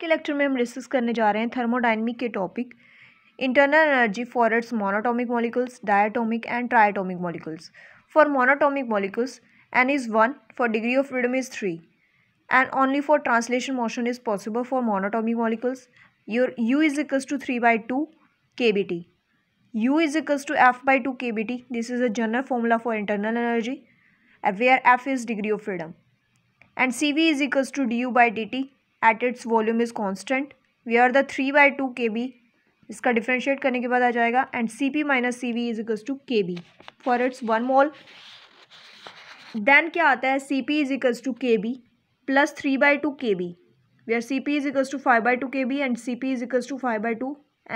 के लेक्चर में हम डिस्कस करने जा रहे हैं थर्मोडायनेमिक के topic internal energy for its monatomic molecules, diatomic and triatomic molecules. For monoatomic molecules n is 1, for degree of freedom is 3, and only for translation motion is possible for monatomic molecules. Your u is equals to 3 by 2 kBT. U is equals to F by 2 kBT. This is a general formula for internal energy, where F is degree of freedom. And Cv is equals to du by dt at its volume is constant, where the 3 by 2 kb इसका differentiate करने के बाद आ जाएगा. And Cp minus Cv is equals to Kb for its 1 mole. Then क्या आता है, Cp is equals to Kb plus 3 by 2 Kb, where Cp is equals to 5 by 2 Kb and Cp is equals to 5 by 2.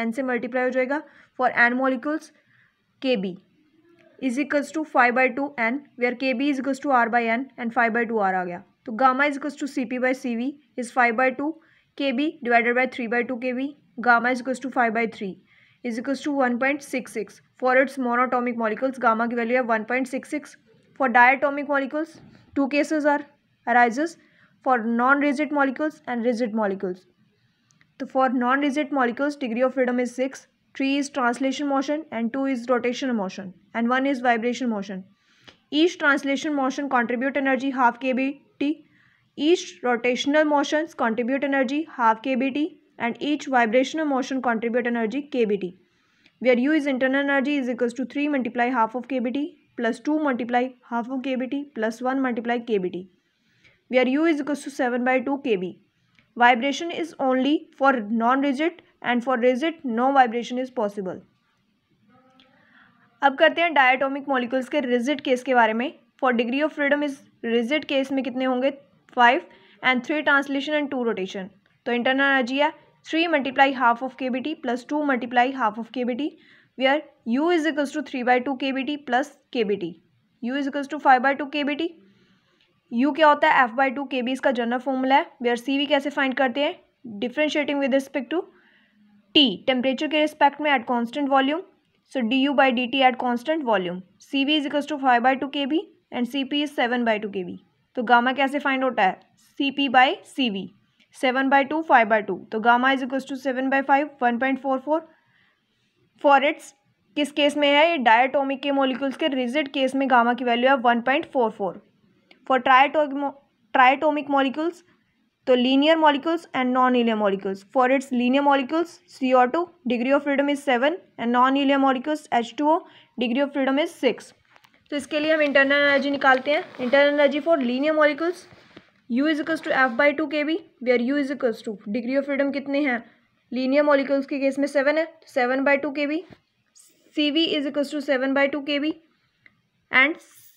n से multiply हो जाएगा. For n molecules Kb is equals to 5 by 2 n, where Kb is equals to r by n and 5 by 2 r आ गया. तो gamma is equals to Cp by Cv is 5 by 2 Kb divided by 3 by 2 Kb. Gamma is equals to 5 by 3 is equals to 1.66. For its monatomic molecules gamma की value है 1.66. For diatomic molecules two cases are arises, for non rigid molecules and rigid molecules. तो for non rigid molecules degree of freedom is 6, 3 is translation motion and 2 is rotational motion and 1 is vibration motion. Each translation motion contribute energy half kBT. Each rotational motions contribute energy half kBT and each vibrational motion contribute energy kBT. Where U is internal energy is equals to 3 multiply half of kBT plus 2 multiply half of kBT plus 1 multiply kBT. Where U is equals to 7 by 2 kB. Vibration is only for non-rigid and for rigid no vibration is possible. अब करते हैं diatomic molecules के rigid case के बारे में. For degree of freedom is rigid case में कितने होंगे 5 एंड 3 ट्रांसलेशन एंड 2 रोटेशन. तो इंटरनल एनर्जी है 3 multiply half of KBT plus 2 multiply half of KBT, where U is equals to 3 by 2 KBT plus KBT. U is equals to 5 by 2 KBT. U क्या होता है F by 2 KB इसका general formula है. Where CV कैसे find करते हैं, differentiating with respect to T temperature के respect में at constant volume. So du by dt at constant volume. Cv is equals to 5 by 2 kb and Cp is 7 by 2 kb. तो gamma कैसे find होता है, Cp by Cv 7 by 2 5 by 2. तो gamma is equals to 7 by 5 1.44. For its किस case में है, ये diatomic के मॉलिक्यूल्स के रिजिड केस में गामा की वैल्यू है 1.44. फॉर ट्राइटोमिक मॉलिक्यूल्स तो linear molecules and non linear molecules. For its linear molecules CO2 degree of freedom is 7 and non linear molecules H2O degree of freedom is 6. तो इसके लिए हम internal energy निकालते हैं. Internal energy for linear molecules U is equals to F by 2 KB, where U is equals to degree of freedom कितने हैं, linear molecules के case में 7 है, 7 by 2 KB. CV is equals to 7 by 2 KB and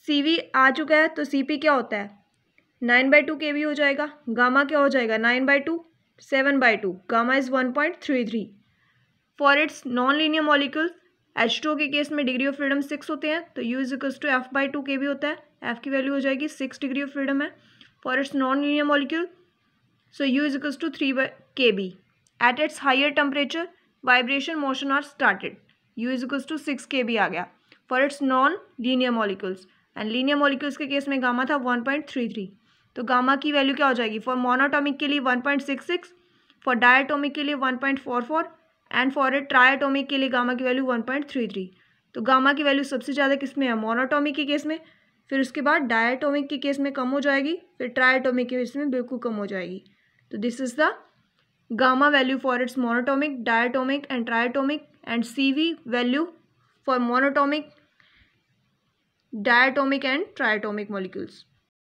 CV आ चुका है, तो CP क्या होता है 9 by 2 kb हो जाएगा. गामा क्या हो जाएगा 9 by 2 7 by 2. Gamma is 1.33. For its non linear molecule H2O के केस में डिग्री ऑफ फ्रीडम 6 होते हैं, तो U is equals to F by 2 kb होता है. F की वैल्यू हो जाएगी 6 डिग्री ऑफ फ्रीडम है. For its non linear molecule so U is equals to 3 by kb. At its higher temperature vibration motion are started. U is equals to 6 kb आ गया. For its non linear molecules and linear molecules के case में gamma था 1.33. तो gamma की value क्या हो जाएगी, फॉर मोनोटॉमिक के लिए 1.66, फॉर डायटोमिक के लिए 1.44 एंड फॉर ट्राइटोमिक के लिए गामा की वैल्यू 1.33. तो गामा की वैल्यू सबसे ज़्यादा किस में है, मोनोटॉमिक के केस में, फिर उसके बाद डायटोमिक के केस में कम हो जाएगी, फिर ट्राइटोमिक के केस में बिल्कुल कम हो जाएगी. तो this is the gamma value for its monoatomic, diatomic and triatomic and CV value for monoatomic, diatomic and triatomic molecules.